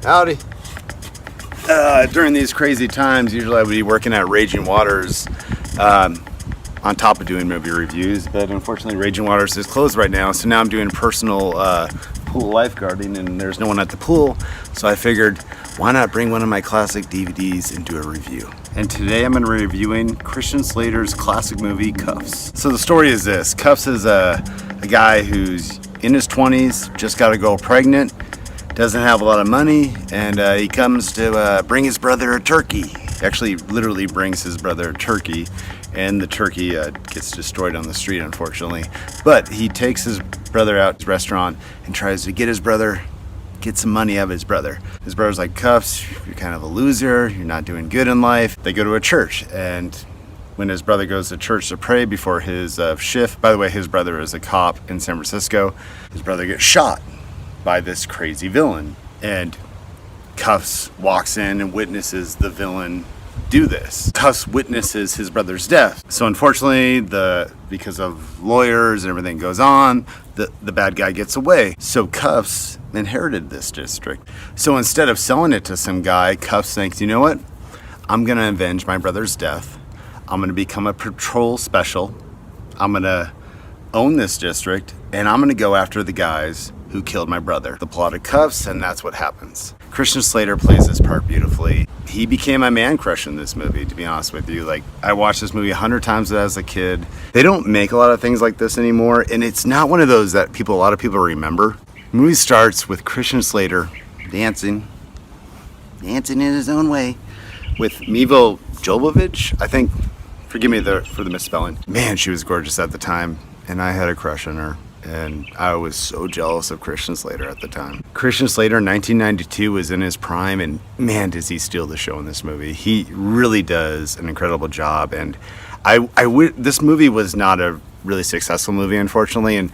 Howdy. During these crazy times, usually I would be working at Raging Waters on top of doing movie reviews, but unfortunately Raging Waters is closed right now, so now I'm doing personal pool lifeguarding and there's no one at the pool, so I figured why not bring one of my classic DVDs and do a review. And today I'm going to be reviewing Christian Slater's classic movie, Kuffs. So the story is this. Kuffs is a guy who's in his 20s, just got a girl pregnant, doesn't have a lot of money, and he comes to bring his brother a turkey. He actually literally brings his brother a turkey, and the turkey gets destroyed on the street, unfortunately. But he takes his brother out to a restaurant and tries to get some money out of his brother. His brother's like, Kuffs, you're kind of a loser, you're not doing good in life. They go to a church, and when his brother goes to church to pray before his shift, by the way, his brother is a cop in San Francisco, his brother gets shot by this crazy villain, and Kuffs walks in and witnesses the villain do this. Kuffs witnesses his brother's death. So unfortunately, because of lawyers and everything goes on, the bad guy gets away. So Kuffs inherited this district. So instead of selling it to some guy, Kuffs thinks, you know what? I'm gonna avenge my brother's death. I'm gonna become a patrol special. I'm gonna own this district, and I'm gonna go after the guys who killed my brother. The plot of Kuffs, and that's what happens. Christian Slater plays this part beautifully. He became my man crush in this movie, to be honest with you. Like, I watched this movie 100 times as a kid. They don't make a lot of things like this anymore, and it's not one of those that a lot of people remember. The movie starts with Christian Slater dancing in his own way with Milla Jovovich, I think. Forgive me for the misspelling. Man, she was gorgeous at the time, and I had a crush on her. And I was so jealous of Christian Slater at the time. Christian Slater in 1992 was in his prime, and man, does he steal the show in this movie. He really does an incredible job, and this movie was not a really successful movie, unfortunately, and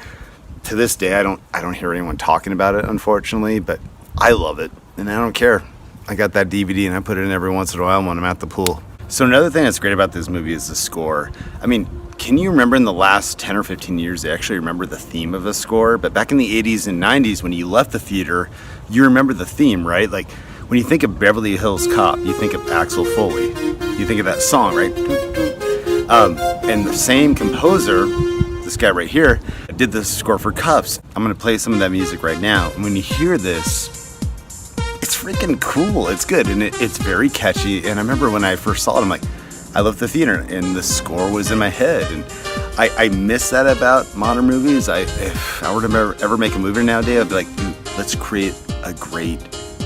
to this day I don't hear anyone talking about it, unfortunately, but I love it, and I don't care. I got that DVD and I put it in every once in a while when I'm at the pool. So another thing that's great about this movie is the score. I mean, can you remember in the last 10 or 15 years, they actually remember the theme of a score? But back in the 80s and 90s, when you left the theater, you remember the theme, right? Like, when you think of Beverly Hills Cop, you think of Axel Foley. You think of that song, right? And the same composer, this guy right here, did the score for Kuffs. I'm gonna play some of that music right now. And when you hear this, it's freaking cool. It's good, and it's very catchy. And I remember when I first saw it, I'm like, I left the theater and the score was in my head, and I miss that about modern movies. If I were to ever make a movie nowadays, I'd be like, dude, let's create a great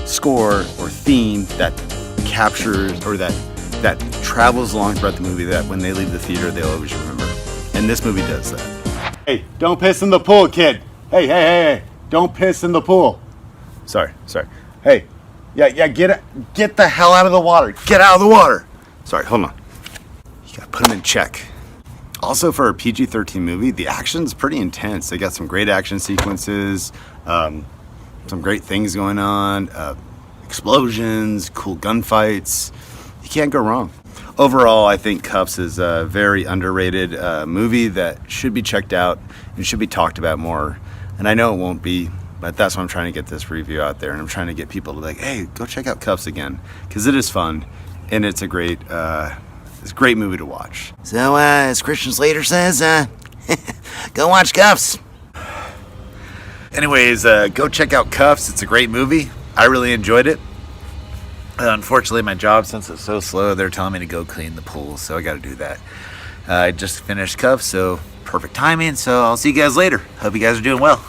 score or theme that captures or that travels along throughout the movie, that when they leave the theater they'll always remember. And this movie does that. Hey, don't piss in the pool, kid. Hey, don't piss in the pool. Sorry. Hey, yeah, get the hell out of the water. Get out of the water. Sorry, hold on. You gotta put them in check. Also, for a PG-13 movie, the action's pretty intense. They got some great action sequences, some great things going on, explosions, cool gunfights. You can't go wrong. Overall, I think Kuffs is a very underrated movie that should be checked out and should be talked about more. And I know it won't be, but that's why I'm trying to get this review out there, and I'm trying to get people to be like, hey, go check out Kuffs again, because it is fun. And it's a great movie to watch. So, as Christian Slater says, go watch Kuffs. Anyways, go check out Kuffs. It's a great movie. I really enjoyed it. Unfortunately, my job, since it's so slow, they're telling me to go clean the pool, so I got to do that. I just finished Kuffs, so perfect timing. So I'll see you guys later. Hope you guys are doing well.